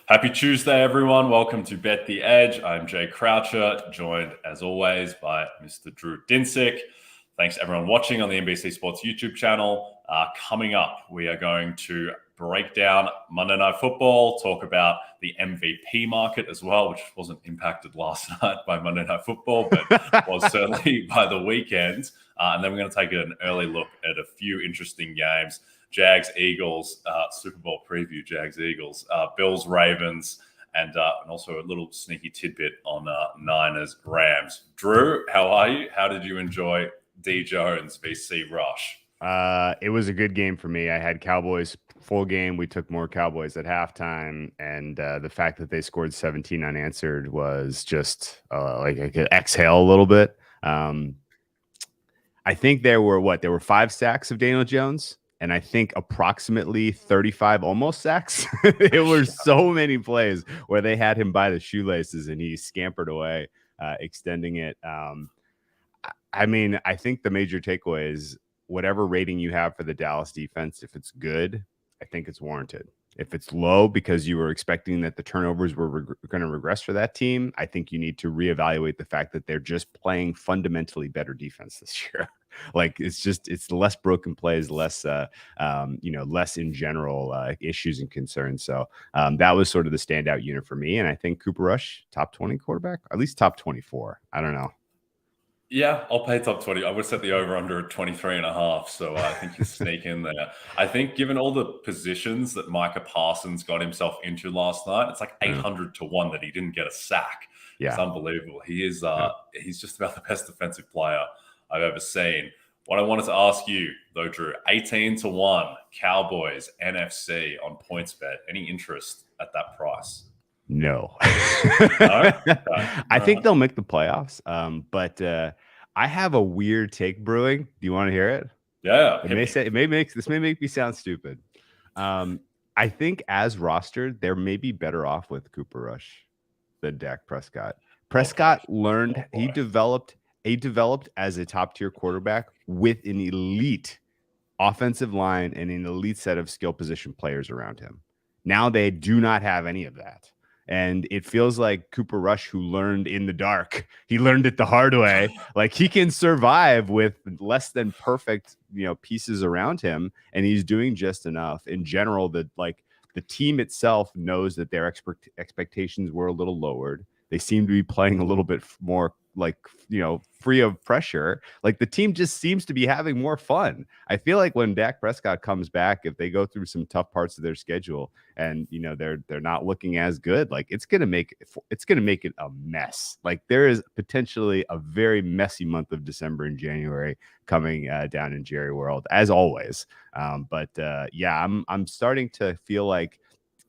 Happy Tuesday, everyone. Welcome to Bet the Edge. I'm Jay Croucher, joined as always by Mr. Drew Dinsick. Thanks everyone watching on the NBC Sports YouTube channel. Coming up, we are going to break down Monday Night Football, talk about the MVP market as well, which wasn't impacted last night by Monday Night Football, but was certainly by the weekend. And then we're going to take an early look at a few interesting games. Jags-Eagles, Super Bowl preview, Jags-Eagles, Bills-Ravens, and also a little sneaky tidbit on Niners-Rams. Drew, how are you? How did you enjoy D. Jones vs. Rush? It was a good game for me. I had Cowboys full game. We took more Cowboys at halftime, and the fact that they scored 17 unanswered was just like I could exhale a little bit. I think there were 5 sacks of Daniel Jones. And I think approximately 35 almost sacks. It were so many plays where they had him by the shoelaces and he scampered away, extending it. I mean, I think the major takeaway is whatever rating you have for the Dallas defense, if it's good, I think it's warranted. If it's low because you were expecting that the turnovers were going to regress for that team, I think you need to reevaluate the fact that they're just playing fundamentally better defense this year. Like it's less broken plays, less less in general issues and concerns. So that was sort of the standout unit for me. And I think Cooper Rush, top 20 quarterback, at least top 24. I don't know. Yeah, I'll pay top 20. I would set the over-under at 23.5, so I think you sneak in there. I think given all the positions that Micah Parsons got himself into last night, it's like 800 to 1 that he didn't get a sack. Yeah. It's unbelievable. He is he's just about the best defensive player I've ever seen. What I wanted to ask you, though, Drew, 18 to 1, Cowboys, NFC on PointsBet. Any interest at that price? No. No? I think they'll make the playoffs. But I have a weird take brewing. Do you want to hear it? Yeah. This may make me sound stupid. I think as rostered, they may be better off with Cooper Rush than Dak Prescott. Prescott learned, he developed as a top-tier quarterback with an elite offensive line and an elite set of skill position players around him. Now they do not have any of that. And it feels like Cooper Rush, who learned in the dark, he learned it the hard way. Like he can survive with less than perfect, pieces around him, and he's doing just enough. In general, the team itself knows that their expectations were a little lowered. They seem to be playing a little bit more free of pressure. Like the team just seems to be having more fun. I feel like when Dak Prescott comes back, if they go through some tough parts of their schedule and they're not looking as good, like it's gonna make it a mess. Like there is potentially a very messy month of December and January coming down in Jerry World, as always. I'm starting to feel like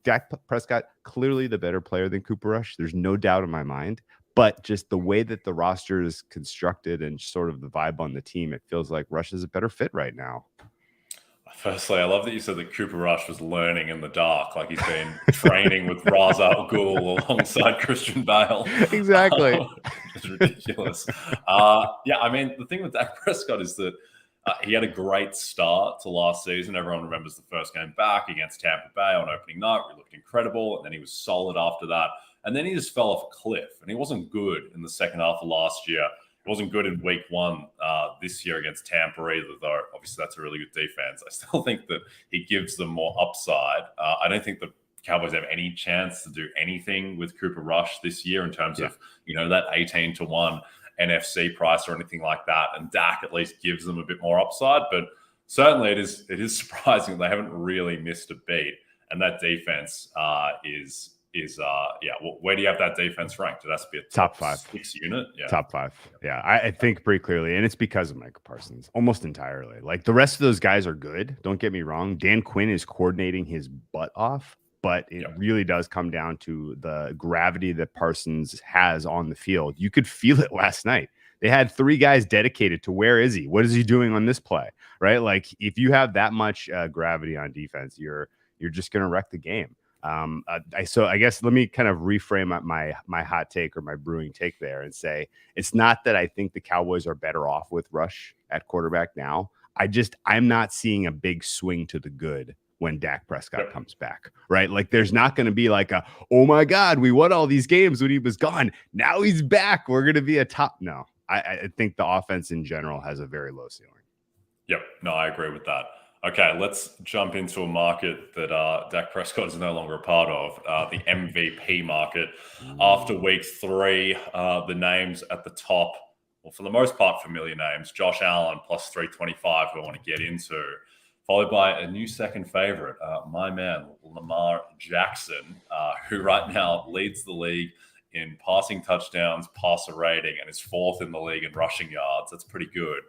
Dak Prescott, clearly the better player than Cooper Rush. There's no doubt in my mind. But just the way that the roster is constructed and sort of the vibe on the team, it feels like Rush is a better fit right now. Firstly, I love that you said that Cooper Rush was learning in the dark, like he's been training with Ra's al Ghul alongside Christian Bale. Exactly. It's ridiculous. I mean, the thing with Dak Prescott is that he had a great start to last season. Everyone remembers the first game back against Tampa Bay on opening night, where he looked incredible, and then he was solid after that. And then he just fell off a cliff, and he wasn't good in the second half of last year. He wasn't good in week 1 this year against Tampa either, though obviously that's a really good defense. I still think that he gives them more upside. I don't think the Cowboys have any chance to do anything with Cooper Rush this year in terms of, that 18 to 1 NFC price or anything like that. And Dak at least gives them a bit more upside. But certainly it is surprising they haven't really missed a beat. And that defense where do you have that defense ranked? It has to be a top 5 6 unit. Yeah. Top 5. Yeah, I think pretty clearly. And it's because of Micah Parsons almost entirely. Like the rest of those guys are good. Don't get me wrong. Dan Quinn is coordinating his butt off, but it really does come down to the gravity that Parsons has on the field. You could feel it last night. They had 3 guys dedicated to where is he? What is he doing on this play? Right? Like if you have that much gravity on defense, you're just going to wreck the game. So I guess let me kind of reframe my hot take or my brewing take there and say it's not that I think the Cowboys are better off with Rush at quarterback now. I'm not seeing a big swing to the good when Dak Prescott comes back, right? Like there's not going to be like a, oh my God, we won all these games when he was gone. Now he's back. We're going to be a top. No, I think the offense in general has a very low ceiling. Yep. No, I agree with that. Okay, let's jump into a market that Dak Prescott is no longer a part of, the MVP market. After week 3, the names at the top, well, for the most part, familiar names. Josh Allen plus 325, who I want to get into, followed by a new second favorite, my man, Lamar Jackson, who right now leads the league in passing touchdowns, passer rating, and is 4th in the league in rushing yards. That's pretty good.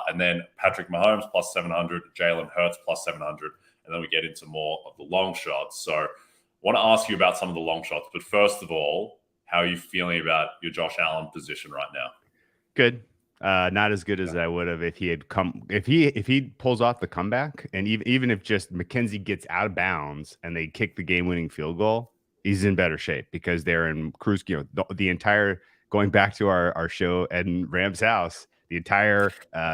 And then Patrick Mahomes plus 700, Jalen Hurts plus 700, and then we get into more of the long shots. So I want to ask you about some of the long shots, but first of all, how are you feeling about your Josh Allen position right now? Good. Not as good as I would have if he had come. If he pulls off the comeback, and even if just McKenzie gets out of bounds and they kick the game-winning field goal, he's in better shape because they're in cruise. You know, the entire, going back to our show at Rams house, the entire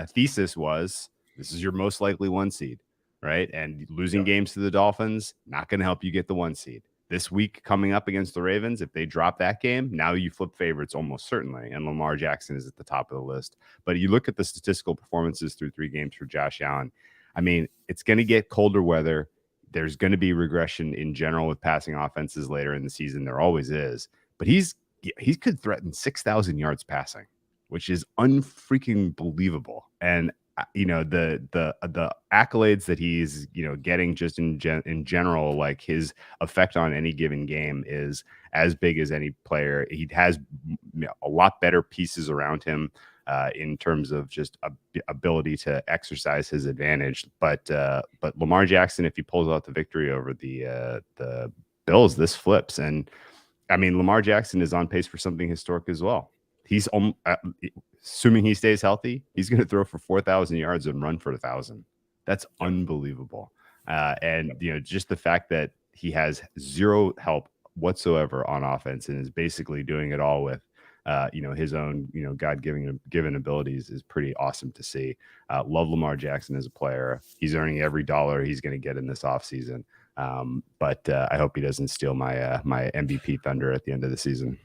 thesis was this is your most likely 1 seed, right? And losing games to the Dolphins not going to help you get the 1 seed. This week coming up against the Ravens, if they drop that game, now you flip favorites almost certainly, and Lamar Jackson is at the top of the list. But you look at the statistical performances through 3 games for Josh Allen. I mean, it's going to get colder weather. There's going to be regression in general with passing offenses later in the season. There always is. But he could threaten 6,000 yards passing, which is unfreaking believable. And you know, the accolades that he's, you know, getting just in general, like his effect on any given game is as big as any player. He has a lot better pieces around him in terms of just ability to exercise his advantage. But Lamar Jackson, if he pulls out the victory over the Bills, this flips. And I mean, Lamar Jackson is on pace for something historic as well. He's assuming he stays healthy, he's going to throw for 4,000 yards and run for 1,000. That's unbelievable. And, you know, just the fact that he has zero help whatsoever on offense and is basically doing it all with, you know, his own, you know, given abilities is pretty awesome to see. Love Lamar Jackson as a player. He's earning every dollar he's going to get in this offseason. But I hope he doesn't steal my my MVP thunder at the end of the season.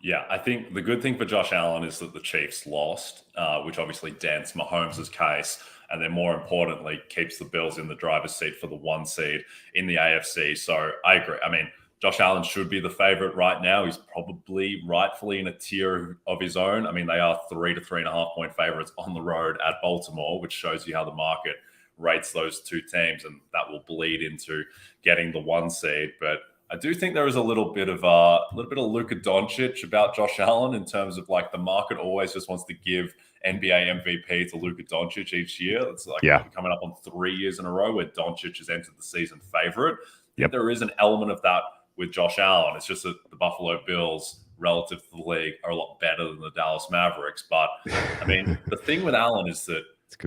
Yeah, I think the good thing for Josh Allen is that the Chiefs lost, which obviously dents Mahomes' case, and then more importantly, keeps the Bills in the driver's seat for the 1 seed in the AFC. So I agree. I mean, Josh Allen should be the favorite right now. He's probably rightfully in a tier of his own. I mean, they are 3 to 3.5 point favorites on the road at Baltimore, which shows you how the market rates those 2 teams, and that will bleed into getting the 1 seed. But I do think there is a little bit of Luka Doncic about Josh Allen in terms of like the market always just wants to give NBA MVP to Luka Doncic each year. It's like coming up on 3 years in a row where Doncic has entered the season favorite. Yep. There is an element of that with Josh Allen. It's just that the Buffalo Bills relative to the league are a lot better than the Dallas Mavericks. But I mean, the thing with Allen is that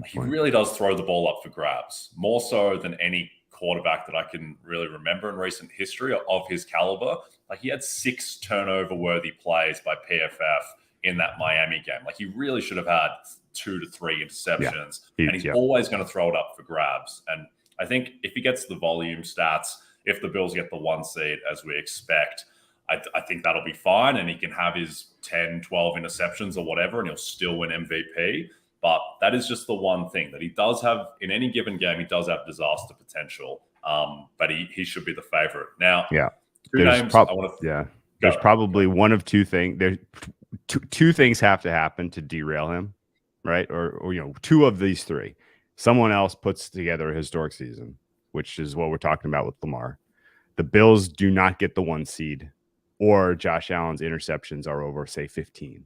he really does throw the ball up for grabs, more so than any quarterback that I can really remember in recent history of his caliber. Like he had 6 turnover-worthy plays by PFF in that Miami game. Like he really should have had 2 to 3 interceptions, and he's always going to throw it up for grabs. And I think if he gets the volume stats, if the Bills get the 1 seed as we expect, I think that'll be fine, and he can have his 10, 12 interceptions or whatever, and he'll still win MVP. But that is just the one thing that he does have in any given game. He does have disaster potential, but he should be the favorite. Now, there's probably one of 2 things. There's two things have to happen to derail him, right? Or you know, 2 of these 3. Someone else puts together a historic season, which is what we're talking about with Lamar. The Bills do not get the 1 seed, or Josh Allen's interceptions are over, say, 15.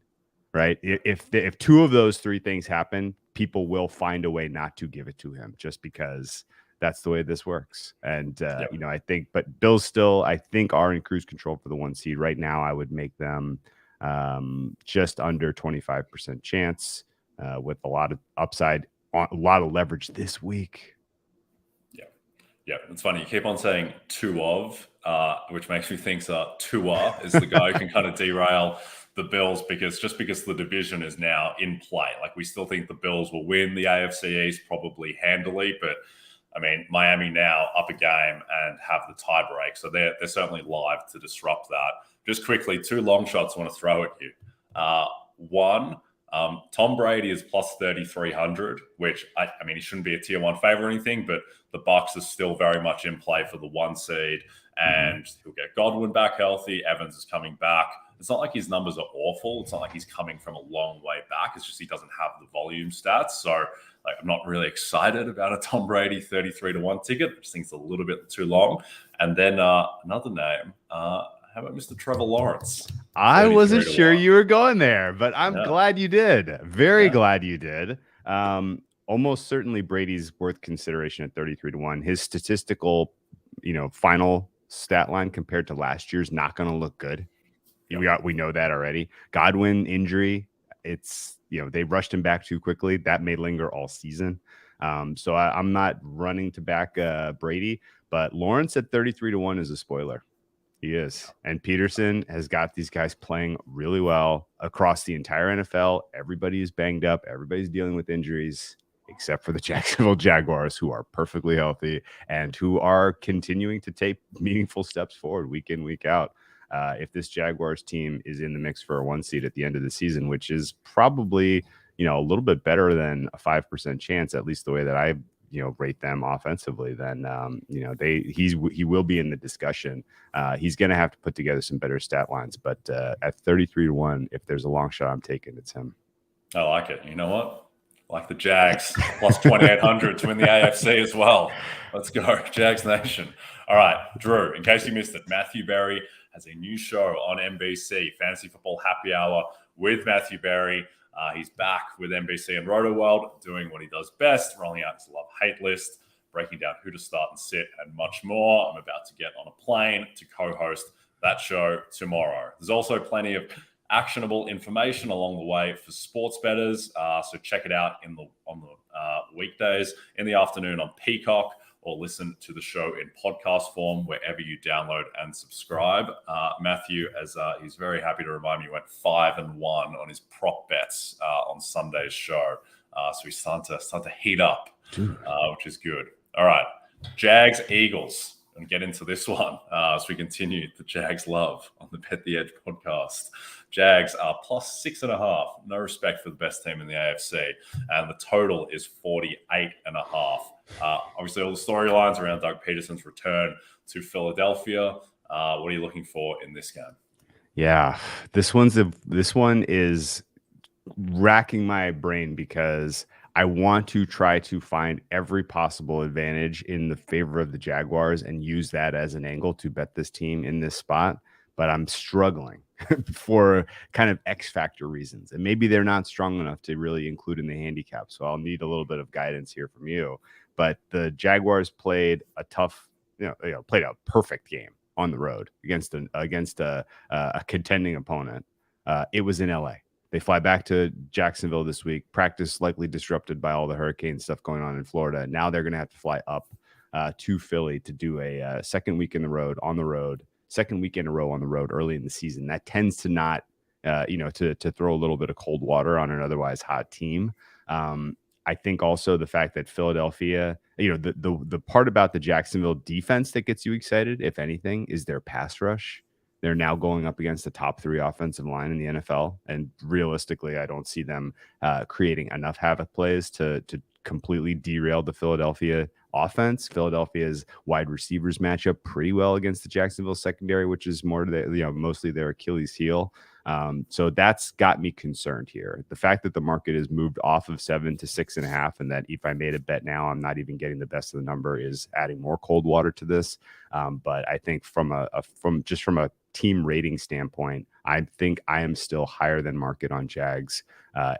Right. If 2 of those 3 things happen, people will find a way not to give it to him just because that's the way this works. And, you know, I think, but Bills still, I think, are in cruise control for the 1 seed right now. I would make them just under 25% chance with a lot of upside, a lot of leverage this week. Yeah, it's funny. You keep on saying 2 of, which makes me think Tua is the guy who can kind of derail the Bills because the division is now in play. Like we still think the Bills will win the AFC East probably handily, but I mean, Miami now up a game and have the tie break. So they're certainly live to disrupt that. Just quickly, 2 long shots I want to throw at you. One, Tom Brady is plus 3,300, which, I mean, he shouldn't be a tier 1 favorite or anything, but the Bucs are still very much in play for the 1 seed, and he'll get Godwin back healthy. Evans is coming back. It's not like his numbers are awful. It's not like he's coming from a long way back. It's just he doesn't have the volume stats. So I'm not really excited about a Tom Brady 33-1 ticket. I just think it's a little bit too long. And then another name, how about Mr. Trevor Lawrence? I wasn't sure you were going there, but I'm glad you did. Very glad you did. Almost certainly Brady's worth consideration at 33-1. His statistical, final stat line compared to last year's not going to look good. We know that already. Godwin injury, it's they rushed him back too quickly. That may linger all season. So I'm not running to back Brady, but Lawrence at 33-1 is a spoiler. He is. And Peterson has got these guys playing really well across the entire NFL. Everybody is banged up. Everybody's dealing with injuries, except for the Jacksonville Jaguars, who are perfectly healthy and who are continuing to take meaningful steps forward week in, week out. If this Jaguars team is in the mix for a 1 seed at the end of the season, which is probably, a little bit better than a 5% chance, at least the way that I, rate them offensively, then, he will be in the discussion. He's going to have to put together some better stat lines, but at 33-1, if there's a long shot I'm taking, it's him. I like it. You know what? Like the Jags, plus 2,800 to win the AFC as well. Let's go, Jags Nation. All right, Drew, in case you missed it, Matthew Berry has a new show on NBC, Fantasy Football Happy Hour with Matthew Berry. He's back with NBC and Roto World, doing what he does best, rolling out his love-hate list, breaking down who to start and sit, and much more. I'm about to get on a plane to co-host that show tomorrow. There's also plenty of actionable information along the way for sports bettors, so check it out on the weekdays in the afternoon on Peacock, or listen to the show in podcast form wherever you download and subscribe. Matthew, as he's very happy to remind me, went 5-1 on his prop bets on Sunday's show. So he's starting to heat up, which is good. All right, Jags-Eagles. And get into this one as we continue the Jags love on the Bet the Edge podcast. Jags are plus 6.5. No respect for the best team in the AFC. And the total is 48.5. Obviously, all the storylines around Doug Peterson's return to Philadelphia. What are you looking for in this game? Yeah, this one is racking my brain because I want to try to find every possible advantage in the favor of the Jaguars and use that as an angle to bet this team in this spot. But I'm struggling for kind of X factor reasons. And maybe they're not strong enough to really include in the handicap. So I'll need a little bit of guidance here from you. But the Jaguars played a tough, played a perfect game on the road against a contending opponent. It was in LA. They fly back to Jacksonville this week. Practice likely disrupted by all the hurricane stuff going on in Florida. Now they're going to have to fly up to Philly to do a second week in a row on the road early in the season. That tends to not, to throw a little bit of cold water on an otherwise hot team. I think also the fact that Philadelphia, the part about the Jacksonville defense that gets you excited, if anything, is their pass rush. They're now going up against the top 3 offensive line in the NFL. And realistically, I don't see them creating enough havoc plays to completely derail the Philadelphia offense. Philadelphia's wide receivers match up pretty well against the Jacksonville secondary, which is more mostly their Achilles heel. So that's got me concerned here. The fact that the market has moved off of 7 to 6.5, and that if I made a bet now, I'm not even getting the best of the number, is adding more cold water to this. But I think from a team rating standpoint, I think I am still higher than market on Jags.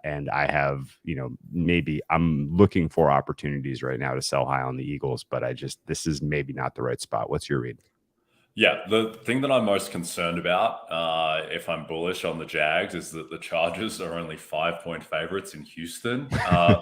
And I have, maybe I'm looking for opportunities right now to sell high on the Eagles, but this is maybe not the right spot. What's your read? Yeah, the thing that I'm most concerned about, if I'm bullish on the Jags, is that the Chargers are only 5-point favorites in Houston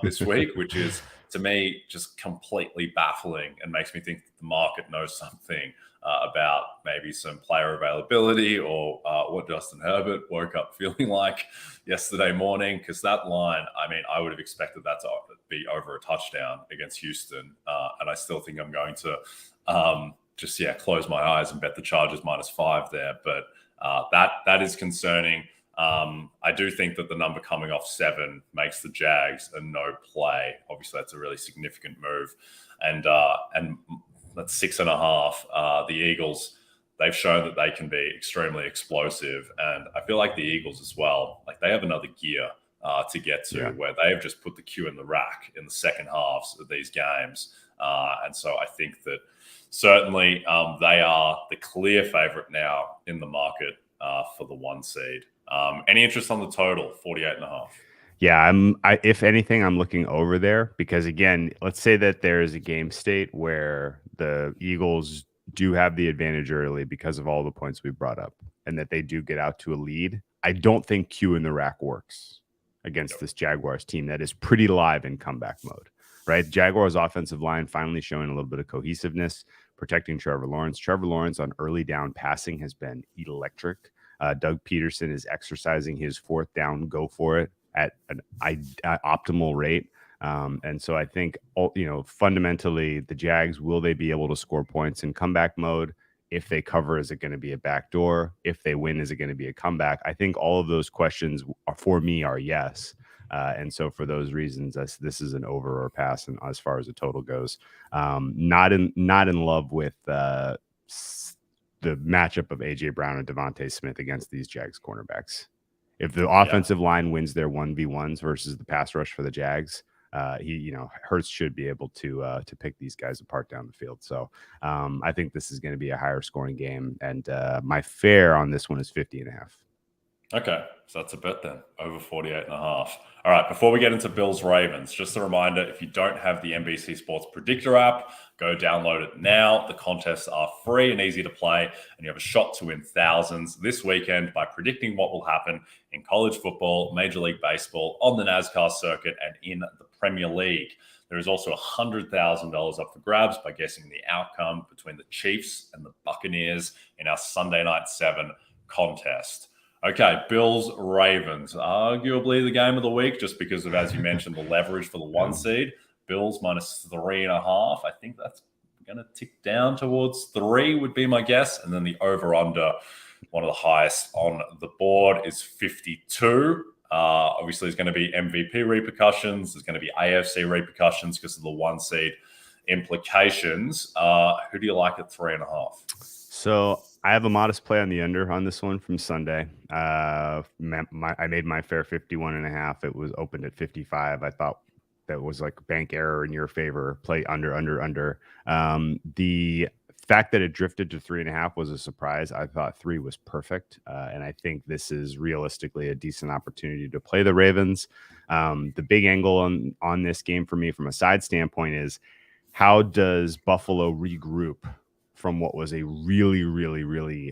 this week, which is to me, just completely baffling and makes me think that the market knows something about maybe some player availability or what Justin Herbert woke up feeling like yesterday morning. Because that line, I mean, I would have expected that to be over a touchdown against Houston. And I still think I'm going to close my eyes and bet the Chargers -5 there. But that is concerning. I do think that the number coming off 7 makes the Jags a no play. Obviously, that's a really significant move. And that's 6.5. The Eagles, they've shown that they can be extremely explosive. And I feel like the Eagles as well, like they have another gear to get to where they have just put the Q in the rack in the second halves of these games. And so I think that certainly they are the clear favorite now in the market for the 1 seed. Any interest on the total, 48.5? Yeah, if anything, I'm looking over there because, again, let's say that there is a game state where the Eagles do have the advantage early because of all the points we brought up and that they do get out to a lead. I don't think Q in the rack works against this Jaguars team that is pretty live in comeback mode, right? Jaguars offensive line finally showing a little bit of cohesiveness, protecting Trevor Lawrence. Trevor Lawrence on early down passing has been electric. Doug Peterson is exercising his 4th down, go for it at an optimal rate. And so I think, fundamentally the Jags, will they be able to score points in comeback mode? If they cover, is it going to be a backdoor? If they win, is it going to be a comeback? I think all of those questions for me are yes. And so for those reasons, this is an over or pass. And as far as the total goes, not in love with the matchup of AJ Brown and Devontae Smith against these Jags cornerbacks. If the offensive line wins their 1v1s versus the pass rush for the Jags, Hurts should be able to pick these guys apart down the field. So I think this is going to be a higher scoring game, and my fare on this one is 50.5. Okay, so that's a bet then, over 48.5. All right, before we get into Bills-Ravens, just a reminder, if you don't have the NBC Sports Predictor app, go download it now. The contests are free and easy to play, and you have a shot to win thousands this weekend by predicting what will happen in college football, Major League Baseball, on the NASCAR circuit, and in the Premier League. There is also $100,000 up for grabs by guessing the outcome between the Chiefs and the Buccaneers in our Sunday Night 7 contest. Okay, Bills-Ravens, arguably the game of the week, just because of, as you mentioned, the leverage for the 1 seed. Bills -3.5. I think that's going to tick down towards 3 would be my guess. And then the over-under, one of the highest on the board, is 52. Obviously, there's going to be MVP repercussions. There's going to be AFC repercussions because of the 1 seed implications. Who do you like at 3.5? So I have a modest play on the under on this one from Sunday. I made my fair 51.5. It was opened at 55. I thought that was like bank error in your favor. Play under. The fact that it drifted to 3.5 was a surprise. I thought 3 was perfect. And I think this is realistically a decent opportunity to play the Ravens. The big angle on this game for me from a side standpoint is, how does Buffalo regroup from what was a really, really, really,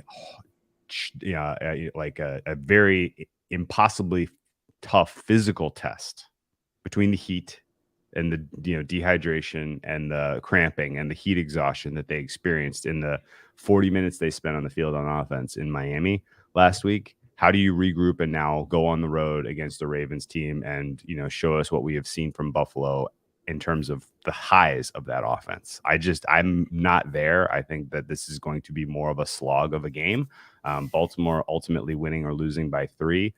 like a very impossibly tough physical test between the heat and the dehydration and the cramping and the heat exhaustion that they experienced in the 40 minutes they spent on the field on offense in Miami last week? How do you regroup and now go on the road against the Ravens team and show us what we have seen from Buffalo in terms of the highs of that offense? I'm not there. I think that this is going to be more of a slog of a game. Baltimore ultimately winning or losing by 3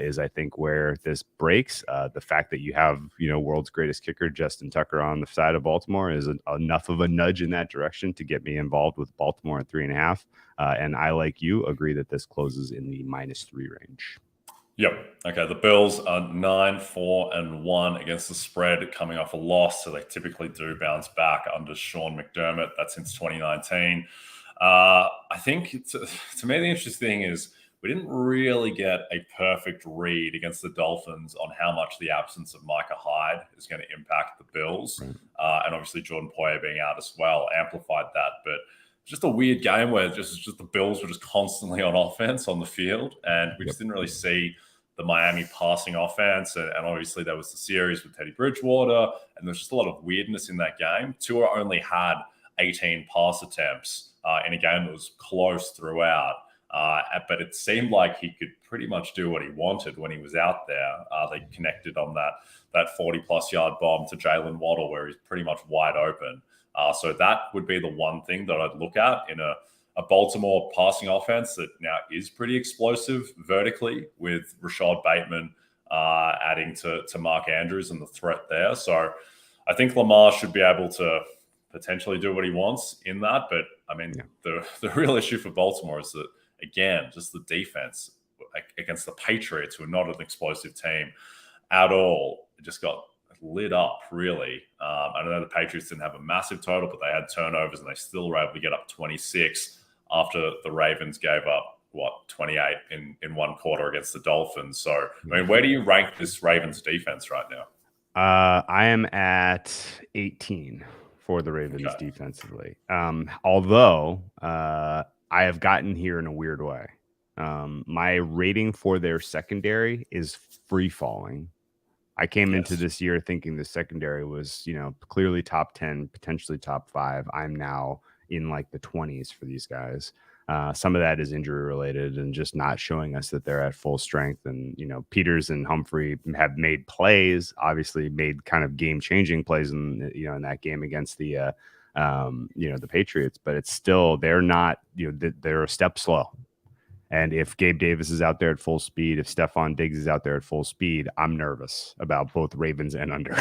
is, I think, where this breaks. The fact that you have, world's greatest kicker, Justin Tucker, on the side of Baltimore is enough of a nudge in that direction to get me involved with Baltimore at 3.5. And I, like you, agree that this closes in the -3 range. Yep. Okay. The Bills are 9-4-1 against the spread, coming off a loss, so they typically do bounce back under Sean McDermott. That's since 2019. I think to me the interesting thing is we didn't really get a perfect read against the Dolphins on how much the absence of Micah Hyde is going to impact the Bills, and obviously Jordan Poyer being out as well amplified that. But just a weird game where just the Bills were just constantly on offense on the field, and we just didn't really see the Miami passing offense. And obviously there was the series with Teddy Bridgewater, and there's just a lot of weirdness in that game. Tua only had 18 pass attempts in a game that was close throughout. But it seemed like he could pretty much do what he wanted when he was out there. They connected on that 40-plus yard bomb to Jalen Waddle where he's pretty much wide open. So that would be the one thing that I'd look at in a Baltimore passing offense that now is pretty explosive vertically, with Rashad Bateman adding to Mark Andrews and the threat there. So I think Lamar should be able to potentially do what he wants in that. But, I mean, the real issue for Baltimore is that, again, just the defense against the Patriots, who are not an explosive team at all, it just got lit up, really. I know the Patriots didn't have a massive total, but they had turnovers and they still were able to get up 26 after the Ravens gave up, 28 in one quarter against the Dolphins. So, I mean, where do you rank this Ravens defense right now? I am at 18 for the Ravens defensively. Although I have gotten here in a weird way. My rating for their secondary is free falling. I came into this year thinking the secondary was, clearly top 10, potentially top 5. I'm now in like the 20s for these guys. Some of that is injury related and just not showing us that they're at full strength. And, Peters and Humphrey have made plays, obviously made kind of game changing plays in that game against the Patriots, but it's still, they're not, they're a step slow. And if Gabe Davis is out there at full speed, if Stephon Diggs is out there at full speed, I'm nervous about both Ravens and under,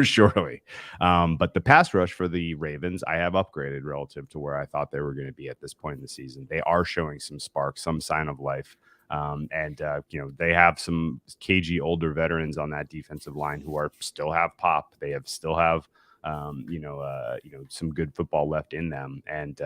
surely. But the pass rush for the Ravens, I have upgraded relative to where I thought they were going to be at this point in the season. They are showing some sparks, some sign of life. They have some cagey older veterans on that defensive line who still have pop. They still have some good football left in them. And,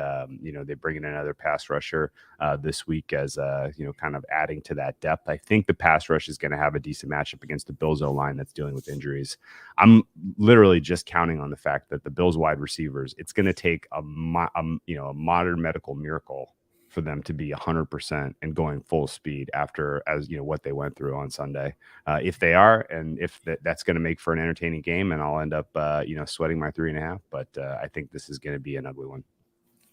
they bring in another pass rusher this week as, kind of adding to that depth. I think the pass rush is going to have a decent matchup against the Bills O-line that's dealing with injuries. I'm literally just counting on the fact that the Bills wide receivers, it's going to take a modern medical miracle for them to be 100% and going full speed after, what they went through on Sunday. If they are, and if that's going to make for an entertaining game, and I'll end up, sweating my 3.5. But I think this is going to be an ugly one.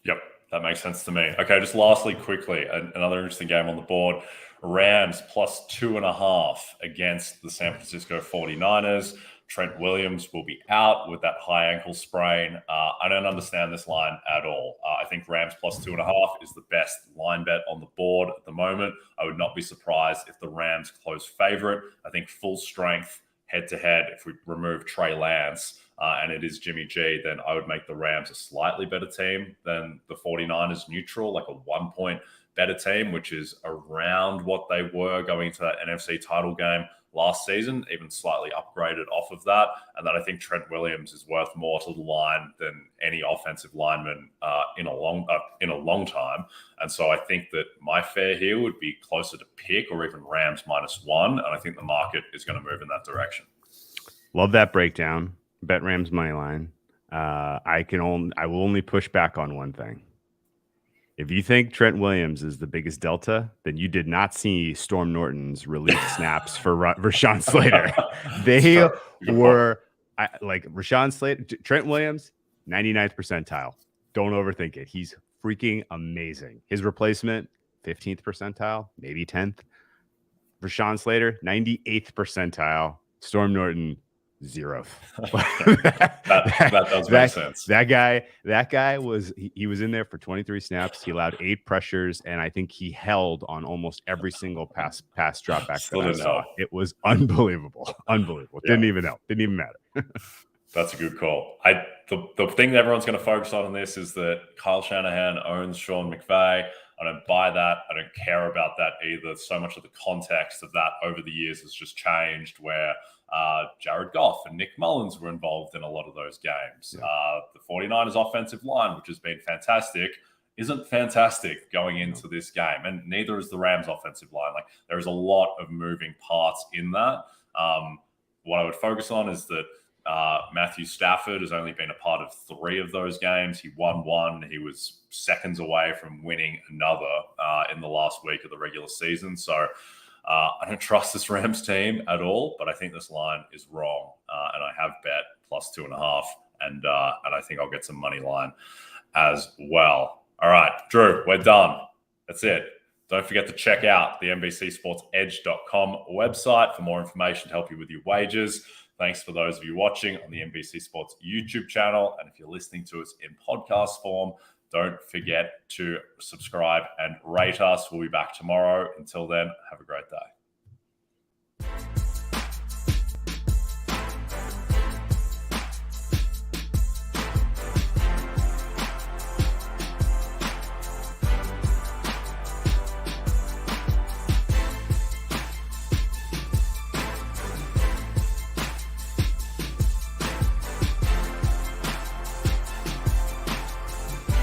Yep, that makes sense to me. Okay, just lastly, quickly, another interesting game on the board. Rams plus 2.5 against the San Francisco 49ers. Trent Williams will be out with that high ankle sprain. I don't understand this line at all. I think Rams plus 2.5 is the best line bet on the board at the moment. I would not be surprised if the Rams close favorite. I think full strength head-to-head, if we remove Trey Lance and it is Jimmy G, then I would make the Rams a slightly better team than the 49ers neutral, like a 1-point better team, which is around what they were going into that NFC title game last season, even slightly upgraded off of that. And that I think Trent Williams is worth more to the line than any offensive lineman in a long time. And so I think that my fare here would be closer to pick or even Rams -1. And I think the market is going to move in that direction. Love that breakdown. Bet Rams money line. I will only push back on one thing. If you think Trent Williams is the biggest delta, then you did not see Storm Norton's relief snaps for Rashawn Slater. They were like Rashawn Slater, Trent Williams, 99th percentile. Don't overthink it. He's freaking amazing. His replacement, 15th percentile, maybe 10th. Rashawn Slater, 98th percentile. Storm Norton, 0th. that does make sense. That guy was he was in there for 23 snaps. He allowed 8 pressures, and I think he held on almost every single pass drop back that I saw. It was unbelievable. Yeah. Didn't even matter. That's a good call. The thing that everyone's going to focus on in this is that Kyle Shanahan owns Sean McVay. I don't buy that. I don't care about that either. So much of the context of that over the years has just changed, where Jared Goff and Nick Mullins were involved in a lot of those games. Yeah. The 49ers offensive line, which has been fantastic, isn't fantastic going into this game. And neither is the Rams offensive line. Like, there is a lot of moving parts in that. What I would focus on is that Matthew Stafford has only been a part of 3 of those games. He won 1. He was seconds away from winning another in the last week of the regular season. So I don't trust this Rams team at all, but I think this line is wrong, and I have bet +2.5, and I think I'll get some money line as well. All right, Drew, we're done. That's it. Don't forget to check out the NBCSportsEdge.com website for more information to help you with your wagers. Thanks for those of you watching on the NBC Sports YouTube channel. And if you're listening to us in podcast form, don't forget to subscribe and rate us. We'll be back tomorrow. Until then, have a